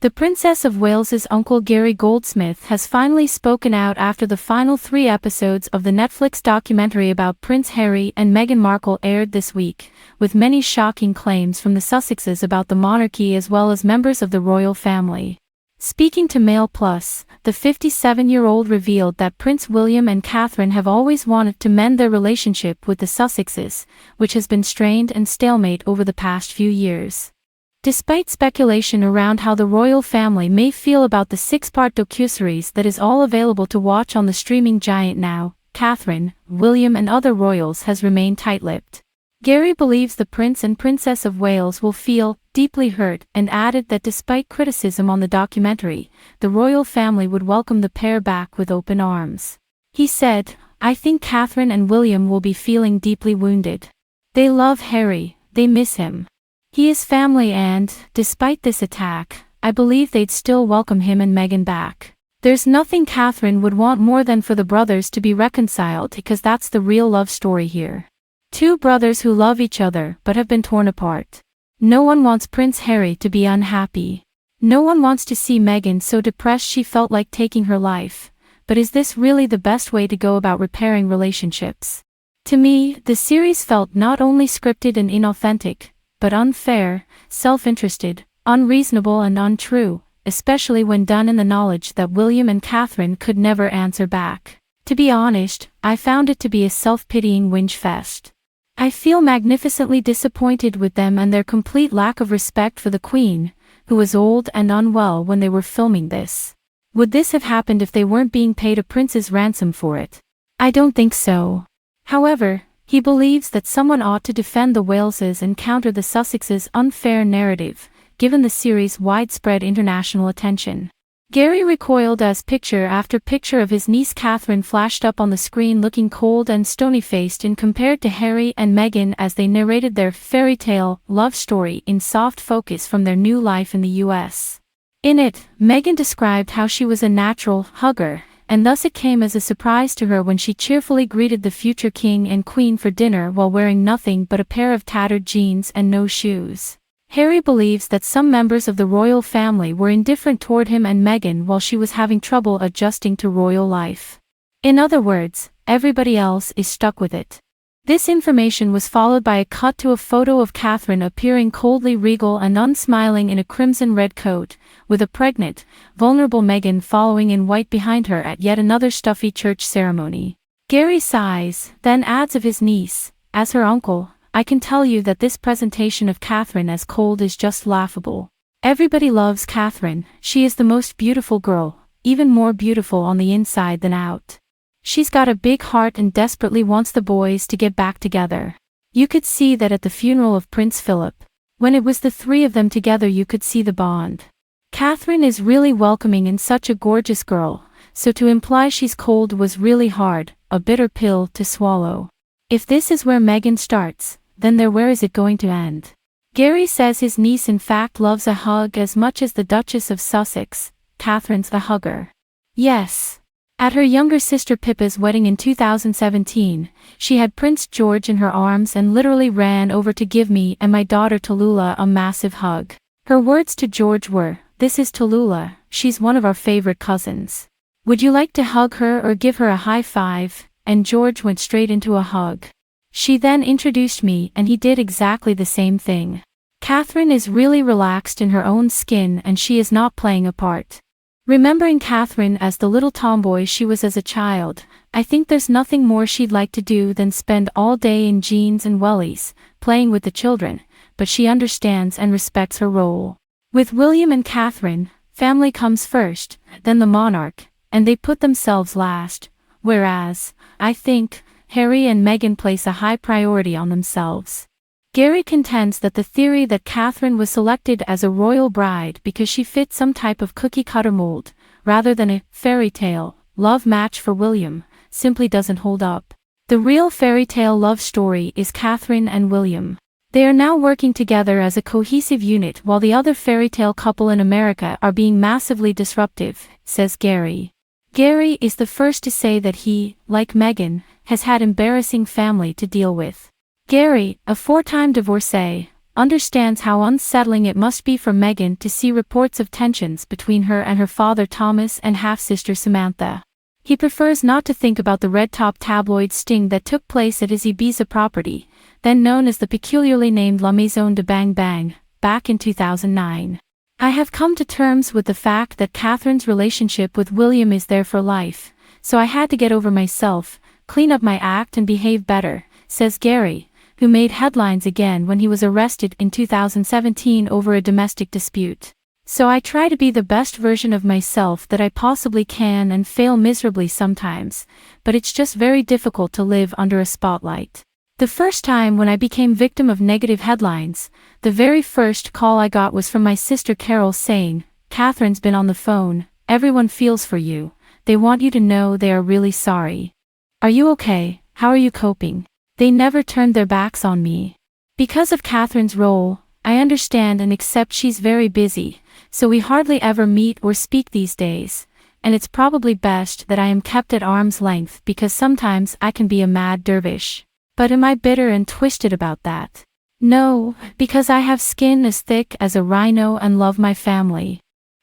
The Princess of Wales's uncle Gary Goldsmith has finally spoken out after the final 3 episodes of the Netflix documentary about Prince Harry and Meghan Markle aired this week, with many shocking claims from the Sussexes about the monarchy as well as members of the royal family. Speaking to Mail Plus, the 57-year-old revealed that Prince William and Catherine have always wanted to mend their relationship with the Sussexes, which has been strained and stalemate over the past few years. Despite speculation around how the royal family may feel about the 6-part docuseries that is all available to watch on the streaming giant now, Catherine, William and other royals has remained tight-lipped. Gary believes the Prince and Princess of Wales will feel deeply hurt and added that despite criticism on the documentary, the royal family would welcome the pair back with open arms. He said, "I think Catherine and William will be feeling deeply wounded. They love Harry, they miss him. He is family and, despite this attack, I believe they'd still welcome him and Meghan back. There's nothing Catherine would want more than for the brothers to be reconciled because that's the real love story here. 2 brothers who love each other but have been torn apart. No one wants Prince Harry to be unhappy. No one wants to see Meghan so depressed she felt like taking her life, but is this really the best way to go about repairing relationships? To me, the series felt not only scripted and inauthentic, but unfair, self-interested, unreasonable and untrue, especially when done in the knowledge that William and Catherine could never answer back. To be honest, I found it to be a self-pitying whinge fest. I feel magnificently disappointed with them and their complete lack of respect for the Queen, who was old and unwell when they were filming this. Would this have happened if they weren't being paid a prince's ransom for it? I don't think so. However, he believes that someone ought to defend the Waleses and counter the Sussexes' unfair narrative, given the series' widespread international attention. Gary recoiled as picture after picture of his niece Catherine flashed up on the screen looking cold and stony-faced and compared to Harry and Meghan as they narrated their fairy tale love story in soft focus from their new life in the US. In it, Meghan described how she was a natural hugger, and thus it came as a surprise to her when she cheerfully greeted the future king and queen for dinner while wearing nothing but a pair of tattered jeans and no shoes. Harry believes that some members of the royal family were indifferent toward him and Meghan while she was having trouble adjusting to royal life. In other words, everybody else is stuck with it. This information was followed by a cut to a photo of Catherine appearing coldly regal and unsmiling in a crimson-red coat, with a pregnant, vulnerable Meghan following in white behind her at yet another stuffy church ceremony. Gary sighs, then adds of his niece, as her uncle, "I can tell you that this presentation of Catherine as cold is just laughable. Everybody loves Catherine, she is the most beautiful girl, even more beautiful on the inside than out. She's got a big heart and desperately wants the boys to get back together. You could see that at the funeral of Prince Philip. When it was the 3 of them together you could see the bond. Catherine is really welcoming and such a gorgeous girl, so to imply she's cold was really hard, a bitter pill to swallow. If this is where Meghan starts, then where is it going to end?" Gary says his niece in fact loves a hug as much as the Duchess of Sussex, Catherine's the hugger. Yes. At her younger sister Pippa's wedding in 2017, she had Prince George in her arms and literally ran over to give me and my daughter Tallulah a massive hug. Her words to George were, "This is Tallulah, she's one of our favorite cousins. Would you like to hug her or give her a high five?" And George went straight into a hug. She then introduced me and he did exactly the same thing. Catherine is really relaxed in her own skin and she is not playing a part. Remembering Catherine as the little tomboy she was as a child, I think there's nothing more she'd like to do than spend all day in jeans and wellies, playing with the children, but she understands and respects her role. With William and Catherine, family comes first, then the monarch, and they put themselves last, whereas, I think, Harry and Meghan place a high priority on themselves. Gary contends that the theory that Catherine was selected as a royal bride because she fit some type of cookie-cutter mold, rather than a fairy tale love match for William, simply doesn't hold up. The real fairy tale love story is Catherine and William. They are now working together as a cohesive unit while the other fairy tale couple in America are being massively disruptive, says Gary. Gary is the first to say that he, like Meghan, has had embarrassing family to deal with. Gary, a 4-time divorcee, understands how unsettling it must be for Meghan to see reports of tensions between her and her father Thomas and half-sister Samantha. He prefers not to think about the red-top tabloid sting that took place at his Ibiza property, then known as the peculiarly named La Maison de Bang Bang, back in 2009. I have come to terms with the fact that Catherine's relationship with William is there for life, so I had to get over myself, clean up my act and behave better, says Gary, who made headlines again when he was arrested in 2017 over a domestic dispute. So I try to be the best version of myself that I possibly can and fail miserably sometimes, but it's just very difficult to live under a spotlight. The first time when I became victim of negative headlines, the very first call I got was from my sister Carol saying, "Catherine's been on the phone, everyone feels for you, they want you to know they are really sorry. Are you okay? How are you coping?" They never turned their backs on me. Because of Catherine's role, I understand and accept she's very busy, so we hardly ever meet or speak these days, and it's probably best that I am kept at arm's length because sometimes I can be a mad dervish. But am I bitter and twisted about that? No, because I have skin as thick as a rhino and love my family.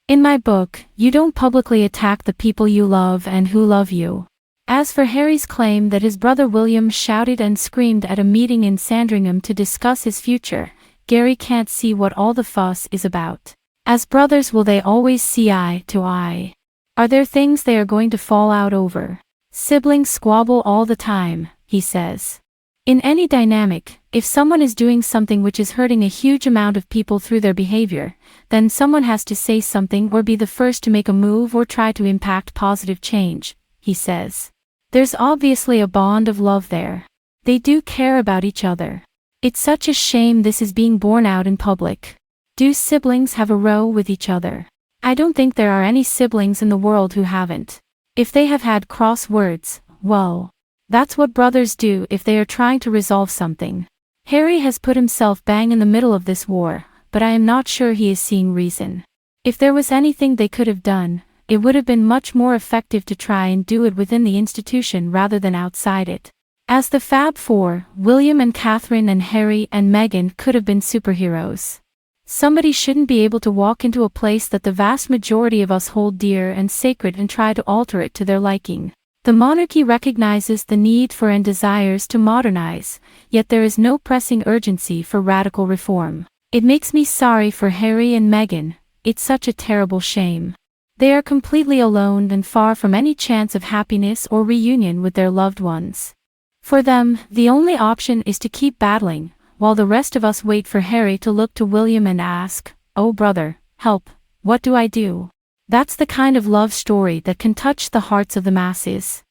In my book, you don't publicly attack the people you love and who love you. As for Harry's claim that his brother William shouted and screamed at a meeting in Sandringham to discuss his future, Gary can't see what all the fuss is about. As brothers, will they always see eye to eye? Are there things they are going to fall out over? Siblings squabble all the time, he says. In any dynamic, if someone is doing something which is hurting a huge amount of people through their behavior, then someone has to say something or be the first to make a move or try to impact positive change, he says. There's obviously a bond of love there. They do care about each other. It's such a shame this is being borne out in public. Do siblings have a row with each other? I don't think there are any siblings in the world who haven't. If they have had cross words, well, that's what brothers do if they are trying to resolve something. Harry has put himself bang in the middle of this war, but I am not sure he is seeing reason. If there was anything they could have done, it would have been much more effective to try and do it within the institution rather than outside it. As the Fab Four, William and Catherine and Harry and Meghan could have been superheroes. Somebody shouldn't be able to walk into a place that the vast majority of us hold dear and sacred and try to alter it to their liking. The monarchy recognizes the need for and desires to modernize, yet there is no pressing urgency for radical reform. It makes me sorry for Harry and Meghan. It's such a terrible shame. They are completely alone and far from any chance of happiness or reunion with their loved ones. For them, the only option is to keep battling, while the rest of us wait for Harry to look to William and ask, "Oh brother, help, what do I do?" That's the kind of love story that can touch the hearts of the masses.